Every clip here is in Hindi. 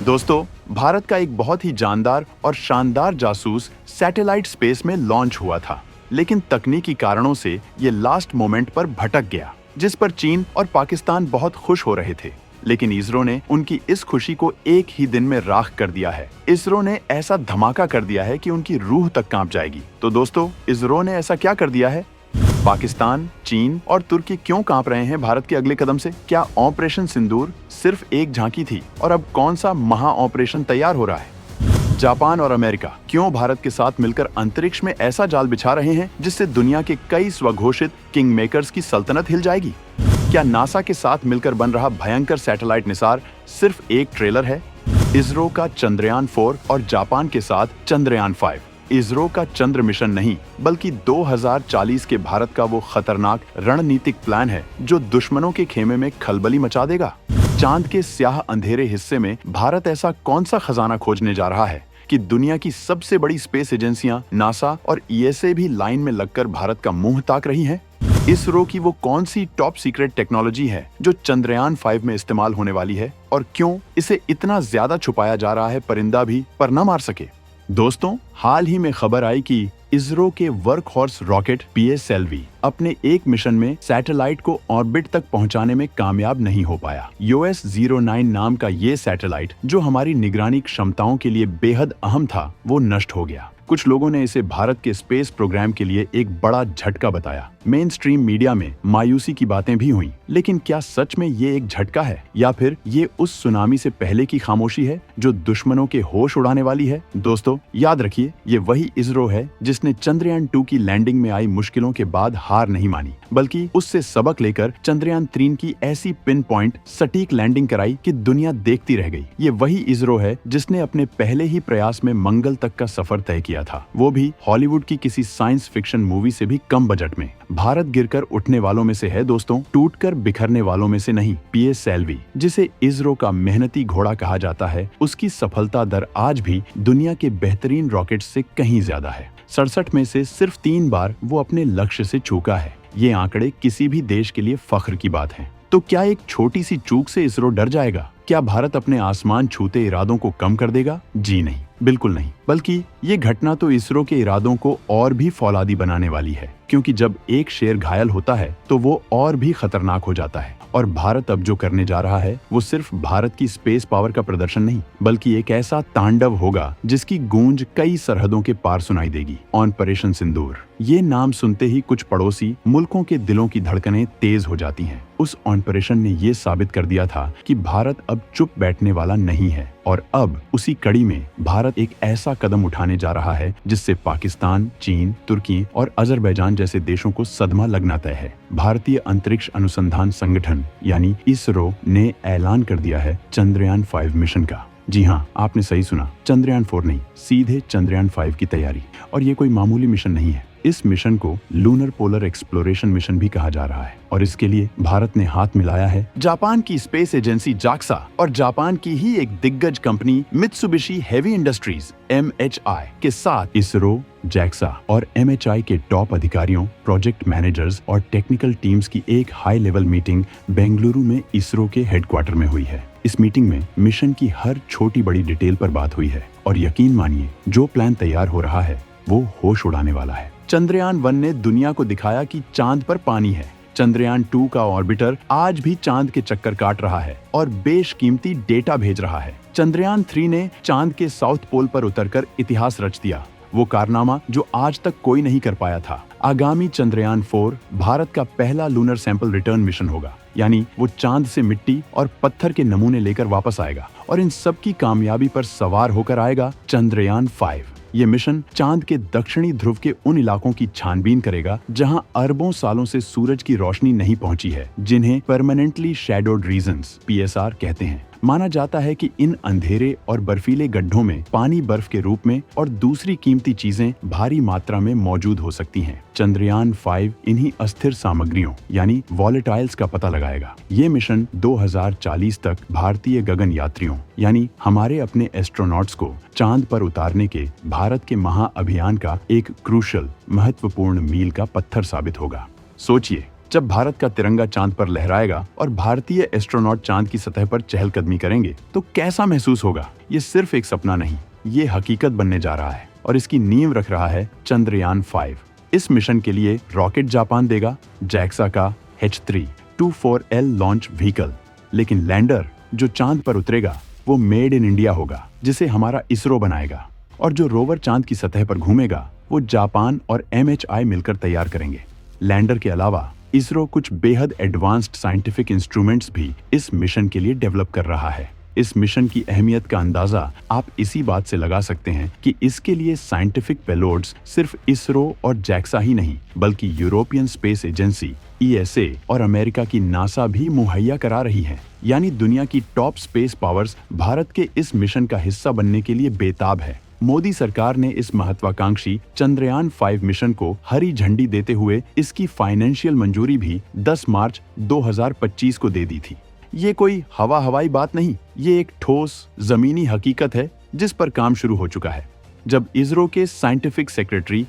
दोस्तों, भारत का एक बहुत ही जानदार और शानदार जासूस सैटेलाइट स्पेस में लॉन्च हुआ था, लेकिन तकनीकी कारणों से ये लास्ट मोमेंट पर भटक गया, जिस पर चीन और पाकिस्तान बहुत खुश हो रहे थे। लेकिन इसरो ने उनकी इस खुशी को एक ही दिन में राख कर दिया है। इसरो ने ऐसा धमाका कर दिया है कि उनकी रूह तक कांप जाएगी। तो दोस्तों, इसरो ने ऐसा क्या कर दिया है? पाकिस्तान, चीन और तुर्की क्यों कांप रहे हैं भारत के अगले कदम से? क्या ऑपरेशन सिंदूर सिर्फ एक झांकी थी और अब कौन सा महा ऑपरेशन तैयार हो रहा है? जापान और अमेरिका क्यों भारत के साथ मिलकर अंतरिक्ष में ऐसा जाल बिछा रहे हैं जिससे दुनिया के कई स्वघोषित किंग मेकर्स की सल्तनत हिल जाएगी? क्या नासा के साथ मिलकर बन रहा भयंकर सैटेलाइट निसार सिर्फ एक ट्रेलर है? इसरो का चंद्रयान 4 और जापान के साथ चंद्रयान 5 इसरो का चंद्र मिशन नहीं, बल्कि 2040 के भारत का वो खतरनाक रणनीतिक प्लान है जो दुश्मनों के खेमे में खलबली मचा देगा। चांद के स्याह अंधेरे हिस्से में भारत ऐसा कौन सा खजाना खोजने जा रहा है कि दुनिया की सबसे बड़ी स्पेस एजेंसियां नासा और ईएसए भी लाइन में लगकर भारत का मुंह ताक रही हैं? इसरो की वो कौन सी टॉप सीक्रेट टेक्नोलॉजी है जो चंद्रयान 5 में इस्तेमाल होने वाली है और क्यों इसे इतना ज्यादा छुपाया जा रहा है परिंदा भी पर न मार सके? दोस्तों, हाल ही में खबर आई कि इसरो के वर्क हॉर्स रॉकेट PSLV अपने एक मिशन में सैटेलाइट को ऑर्बिट तक पहुंचाने में कामयाब नहीं हो पाया। US-09 नाम का ये सैटेलाइट, जो हमारी निगरानी क्षमताओं के लिए बेहद अहम था, वो नष्ट हो गया। कुछ लोगों ने इसे भारत के स्पेस प्रोग्राम के लिए एक बड़ा झटका बताया। मेन स्ट्रीम मीडिया में मायूसी की बातें भी हुई, लेकिन क्या सच में ये एक झटका है या फिर ये उस सुनामी से पहले की खामोशी है जो दुश्मनों के होश उड़ाने वाली है? दोस्तों, याद रखिए, ये वही इसरो है जिसने चंद्रयान 2 की लैंडिंग में आई मुश्किलों के बाद हार नहीं मानी, बल्कि उससे सबक लेकर चंद्रयान 3 की ऐसी पिन पॉइंट सटीक लैंडिंग कराई कि दुनिया देखती रह गई। ये वही इसरो है जिसने अपने पहले ही प्रयास में मंगल तक का सफर तय किया था, वो भी हॉलीवुड की किसी साइंस फिक्शन मूवी से भी कम बजट में। भारत गिरकर उठने वालों में से है दोस्तों, टूटकर बिखरने वालों में से नहीं। PSLV, जिसे इसरो का मेहनती घोड़ा कहा जाता है, उसकी सफलता दर आज भी दुनिया के बेहतरीन रॉकेट से कहीं ज्यादा है। 67 में से सिर्फ 3 बार वो अपने लक्ष्य से चूका है। ये आंकड़े किसी भी देश के लिए फख्र की बात है। तो क्या एक छोटी सी चूक से इसरो डर जाएगा? क्या भारत अपने आसमान छूते इरादों को कम कर देगा? जी नहीं, बिल्कुल नहीं। बल्कि ये घटना तो इसरो के इरादों को और भी फौलादी बनाने वाली है, क्योंकि जब एक शेर घायल होता है तो वो और भी खतरनाक हो जाता है। और भारत अब जो करने जा रहा है वो सिर्फ भारत की स्पेस पावर का प्रदर्शन नहीं, बल्कि एक ऐसा तांडव होगा जिसकी गूंज कई सरहदों के पार सुनाई देगी। ऑपरेशन सिंदूर, ये नाम सुनते ही कुछ पड़ोसी मुल्कों के दिलों की धड़कनें तेज हो जाती हैं। उस ऑपरेशन ने ये साबित कर दिया था कि भारत अब चुप बैठने वाला नहीं है, और अब उसी कड़ी में भारत एक ऐसा कदम उठाने जा रहा है जिससे पाकिस्तान, चीन, तुर्की और अजरबैजान जैसे देशों को सदमा लगना तय है। भारतीय अंतरिक्ष अनुसंधान संगठन यानी इसरो ने ऐलान कर दिया है चंद्रयान 5 मिशन का। जी हाँ, आपने सही सुना, चंद्रयान 4 नहीं, सीधे चंद्रयान 5 की तैयारी। और ये कोई मामूली मिशन नहीं है। इस मिशन को लूनर पोलर एक्सप्लोरेशन मिशन भी कहा जा रहा है, और इसके लिए भारत ने हाथ मिलाया है जापान की स्पेस एजेंसी JAXA और जापान की ही एक दिग्गज company Mitsubishi heavy industries MHI के साथ। इसरो, JAXA और MHI के टॉप अधिकारियों, प्रोजेक्ट मैनेजर्स और टेक्निकल टीम्स की एक हाई लेवल मीटिंग बेंगलुरु में इसरो के हेडक्वार्टर में हुई है। इस मीटिंग में मिशन की हर छोटी बड़ी डिटेल पर बात हुई है, और यकीन मानिए, जो प्लान तैयार हो रहा है वो होश उड़ाने वाला है। चंद्रयान 1 ने दुनिया को दिखाया कि चांद पर पानी है। चंद्रयान 2 का ऑर्बिटर आज भी चांद के चक्कर काट रहा है और बेशकीमती डेटा भेज रहा है। चंद्रयान 3 ने चांद के साउथ पोल पर उतरकर इतिहास रच दिया, वो कारनामा जो आज तक कोई नहीं कर पाया था। आगामी चंद्रयान 4 भारत का पहला लूनर सैंपल रिटर्न मिशन होगा, यानी वो चांद से मिट्टी और पत्थर के नमूने लेकर वापस आएगा, और इन सब की कामयाबी पर सवार होकर आएगा चंद्रयान 5। ये मिशन चांद के दक्षिणी ध्रुव के उन इलाकों की छानबीन करेगा जहां अरबों सालों से सूरज की रोशनी नहीं पहुंची है, जिन्हें परमानेंटली शैडोड रीजन्स PSR कहते हैं। माना जाता है कि इन अंधेरे और बर्फीले गड्ढों में पानी बर्फ के रूप में और दूसरी कीमती चीजें भारी मात्रा में मौजूद हो सकती हैं। चंद्रयान 5 इन्हीं अस्थिर सामग्रियों यानी वॉलेटाइल्स का पता लगाएगा। ये मिशन 2040 तक भारतीय गगन यात्रियों यानी हमारे अपने एस्ट्रोनॉट्स को चांद पर उतारने के भारत के महाअभियान का एक क्रूशल महत्वपूर्ण मील का पत्थर साबित होगा। सोचिए, जब भारत का तिरंगा चांद पर लहराएगा और भारतीय एस्ट्रोनॉट चांद की सतह पर चहलकदमी करेंगे तो कैसा महसूस होगा। ये सिर्फ एक सपना नहीं, ये हकीकत बनने जा रहा है और इसकी नींव रख रहा है चंद्रयान 5। इस मिशन के लिए रॉकेट जापान देगा, जैक्सा का H324L लॉन्च व्हीकल, लेकिन लैंडर जो चांद पर उतरेगा वो मेड इन इंडिया होगा, जिसे हमारा इसरो बनाएगा। और जो रोवर चांद की सतह पर घूमेगा वो जापान और MHI मिलकर तैयार करेंगे। लैंडर के अलावा इसरो कुछ बेहद एडवांस्ड साइंटिफिक इंस्ट्रूमेंट्स भी इस मिशन के लिए डेवलप कर रहा है। इस मिशन की अहमियत का अंदाजा आप इसी बात से लगा सकते हैं कि इसके लिए साइंटिफिक पेलोड्स सिर्फ इसरो और जैक्सा ही नहीं, बल्कि यूरोपियन स्पेस एजेंसी ESA और अमेरिका की नासा भी मुहैया करा रही है। यानी दुनिया की टॉप स्पेस पावर्स भारत के इस मिशन का हिस्सा बनने के लिए बेताब है। मोदी सरकार ने इस महत्वाकांक्षी चंद्रयान 5 मिशन को हरी झंडी देते हुए इसकी फाइनेंशियल मंजूरी भी 10 मार्च 2025 को दे दी थी। ये कोई हवाई बात नहीं, ये एक ठोस जमीनी हकीकत है जिस पर काम शुरू हो चुका है। जब इसरो के साइंटिफिक सेक्रेटरी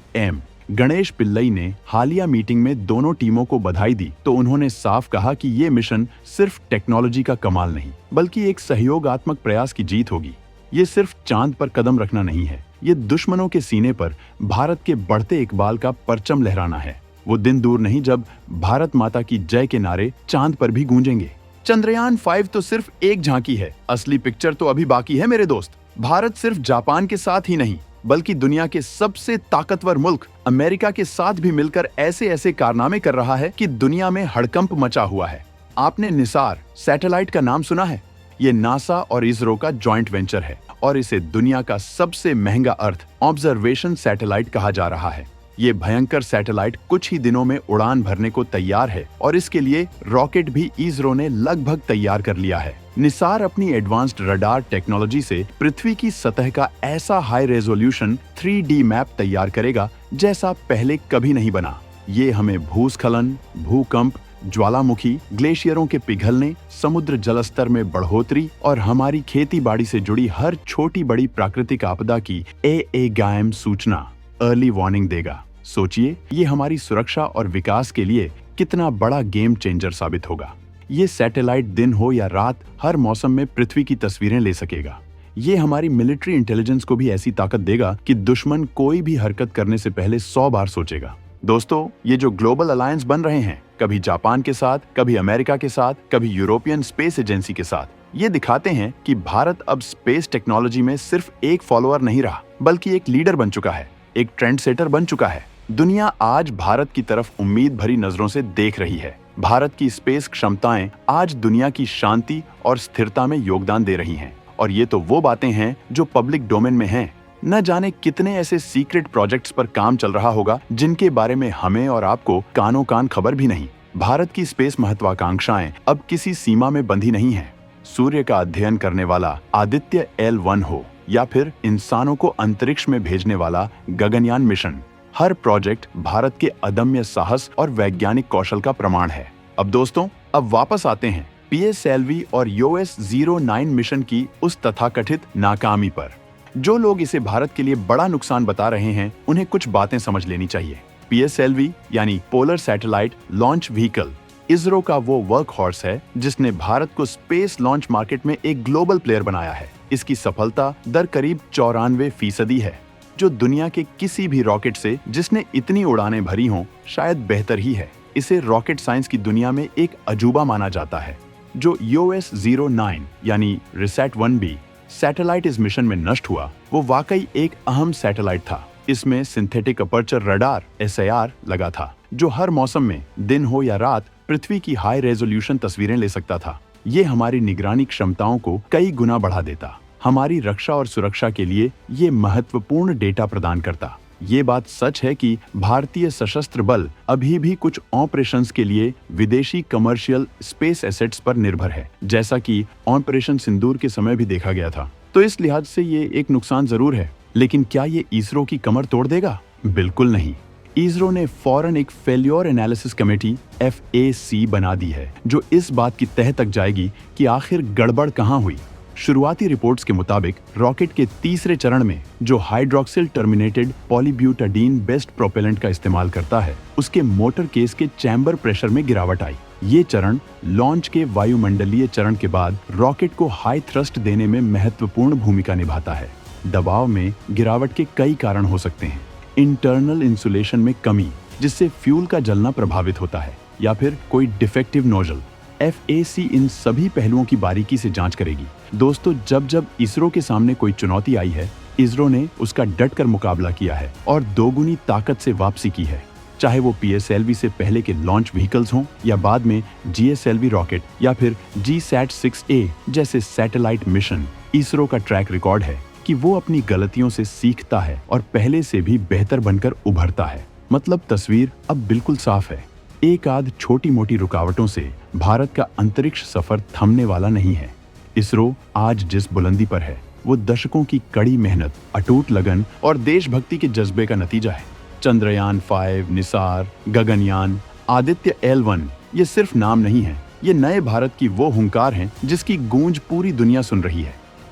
गणेश पिल्लई ने हालिया मीटिंग में दोनों टीमों को बधाई दी तो उन्होंने साफ कहा कि ये मिशन सिर्फ टेक्नोलॉजी का कमाल नहीं, बल्कि एक सहयोगात्मक प्रयास की जीत होगी। ये सिर्फ चांद पर कदम रखना नहीं है, ये दुश्मनों के सीने पर भारत के बढ़ते इकबाल का परचम लहराना है। वो दिन दूर नहीं जब भारत माता की जय के नारे चांद पर भी गूंजेंगे। चंद्रयान 5 तो सिर्फ एक झांकी है, असली पिक्चर तो अभी बाकी है मेरे दोस्त। भारत सिर्फ जापान के साथ ही नहीं, बल्कि दुनिया के सबसे ताकतवर मुल्क अमेरिका के साथ भी मिलकर ऐसे ऐसे कारनामे कर रहा है कि दुनिया में हड़कंप मचा हुआ है। आपने निसार सैटेलाइट का नाम सुना है? ये नासा और इसरो का जॉइंट वेंचर है और इसे दुनिया का सबसे महंगा अर्थ ऑब्जर्वेशन सैटेलाइट कहा जा रहा है। ये भयंकर सैटेलाइट कुछ ही दिनों में उड़ान भरने को तैयार है और इसके लिए रॉकेट भी इसरो ने लगभग तैयार कर लिया है। निसार अपनी एडवांस्ड रडार टेक्नोलॉजी से पृथ्वी की सतह का ऐसा हाई रेजोल्यूशन 3D मैप तैयार करेगा जैसा पहले कभी नहीं बना। ये हमें भूस्खलन, भूकंप, ज्वालामुखी, ग्लेशियरों के पिघलने, समुद्र जलस्तर में बढ़ोतरी और हमारी खेती बाड़ी से जुड़ी हर छोटी बड़ी प्राकृतिक आपदा की AAGAM सूचना, अर्ली वार्निंग देगा। सोचिए, ये हमारी सुरक्षा और विकास के लिए कितना बड़ा गेम चेंजर साबित होगा। ये सैटेलाइट दिन हो या रात हर मौसम में पृथ्वी की तस्वीरें ले सकेगा। ये हमारी मिलिट्री इंटेलिजेंस को भी ऐसी ताकत देगा कि दुश्मन कोई भी हरकत करने से पहले 100 बार सोचेगा। दोस्तों, ये जो ग्लोबल अलायंस बन रहे हैं, कभी जापान के साथ, कभी अमेरिका के साथ, कभी यूरोपियन स्पेस एजेंसी के साथ, ये दिखाते हैं कि भारत अब स्पेस टेक्नोलॉजी में सिर्फ एक फॉलोअर नहीं रहा, बल्कि एक लीडर बन चुका है, एक ट्रेंड सेटर बन चुका है। दुनिया आज भारत की तरफ उम्मीद भरी नजरों से देख रही है। भारत की स्पेस क्षमताएं आज दुनिया की शांति और स्थिरता में योगदान दे रही हैं। और ये तो वो बातें हैं जो पब्लिक डोमेन में हैं। न जाने कितने ऐसे सीक्रेट प्रोजेक्ट्स पर काम चल रहा होगा जिनके बारे में हमें और आपको कानों कान खबर भी नहीं। भारत की स्पेस महत्वाकांक्षाएं अब किसी सीमा में बंधी नहीं हैं। सूर्य का अध्ययन करने वाला आदित्य L1 हो या फिर इंसानों को अंतरिक्ष में भेजने वाला गगनयान मिशन, हर प्रोजेक्ट भारत के अदम्य साहस और वैज्ञानिक कौशल का प्रमाण है। अब दोस्तों, अब वापस आते हैं PSLV और US-09 मिशन की उस तथाकथित नाकामी पर। जो लोग इसे भारत के लिए बड़ा नुकसान बता रहे हैं, उन्हें कुछ बातें समझ लेनी चाहिए। PSLV यानी polar satellite launch vehicle ISRO का वो वर्क हॉर्स है जिसने भारत को स्पेस लॉन्च मार्केट में एक ग्लोबल प्लेयर बनाया है। इसकी सफलता दर करीब 94% है, जो दुनिया के किसी भी रॉकेट से जिसने इतनी उड़ानें भरी हों शायद बेहतर ही है। इसे रॉकेट साइंस की दुनिया में एक अजूबा माना जाता है। जो US-09 यानी रिसैट 1B सैटेलाइट इस मिशन में नष्ट हुआ, वो वाकई एक अहम सैटेलाइट था। इसमें सिंथेटिक अपर्चर रडार SAR लगा था, जो हर मौसम में दिन हो या रात पृथ्वी की हाई रेजोल्यूशन तस्वीरें ले सकता था। ये हमारी निगरानी क्षमताओं को कई गुना बढ़ा देता। हमारी रक्षा और सुरक्षा के लिए ये महत्वपूर्ण डेटा प्रदान करता। ये बात सच है कि भारतीय सशस्त्र बल अभी भी कुछ ऑपरेशंस के लिए विदेशी कमर्शियल स्पेस एसेट्स पर निर्भर है, जैसा कि ऑपरेशन सिंदूर के समय भी देखा गया था। तो इस लिहाज से ये एक नुकसान जरूर है, लेकिन क्या ये इसरो की कमर तोड़ देगा? बिल्कुल नहीं। इसरो ने फौरन एक फेल्योर एनालिसिस कमेटी FAC बना दी है, जो इस बात की तह तक जाएगी कि आखिर गड़बड़ कहाँ हुई। शुरुआती रिपोर्ट्स के मुताबिक रॉकेट के तीसरे चरण में जो हाइड्रोक्सिल टर्मिनेटेड पॉलीब्यूटाडीन बेस्ट प्रोपेलेंट का इस्तेमाल करता है, उसके मोटर केस के चैम्बर प्रेशर में गिरावट आई। ये चरण लॉन्च के वायुमंडलीय चरण के बाद रॉकेट को हाई थ्रस्ट देने में महत्वपूर्ण भूमिका निभाता है। दबाव में गिरावट के कई कारण हो सकते हैं। इंटरनल इंसुलेशन में कमी, जिससे फ्यूल का जलना प्रभावित होता है, या फिर कोई डिफेक्टिव नोजल। FAC इन सभी पहलुओं की बारीकी से जांच करेगी। दोस्तों, जब इसरो के सामने कोई चुनौती आई है, इसरो ने उसका डटकर मुकाबला किया है और दोगुनी ताकत से वापसी की है। चाहे वो PSLV से पहले के लॉन्च व्हीकल्स हों या बाद में GSLV रॉकेट या फिर GSAT-6A जैसे सैटेलाइट मिशन, इसरो का ट्रैक रिकॉर्ड है कि वो अपनी गलतियों से सीखता है और पहले से भी बेहतर बनकर उभरता है। मतलब तस्वीर अब बिल्कुल साफ है। एक आध छोटी मोटी रुकावटों से भारत का अंतरिक्ष सफर थमने वाला नहीं है। इसरो आज जिस बुलंदी पर है, वो दशकों की कड़ी मेहनत, अटूट लगन और देशभक्ति के जज्बे का नतीजा है। चंद्रयान 5, निसार, गगनयान, आदित्य L1 ये सिर्फ नाम नहीं है, ये नए भारत की वो हुंकार हैं जिसकी गूंज पूरी दुनिया सुन रही है।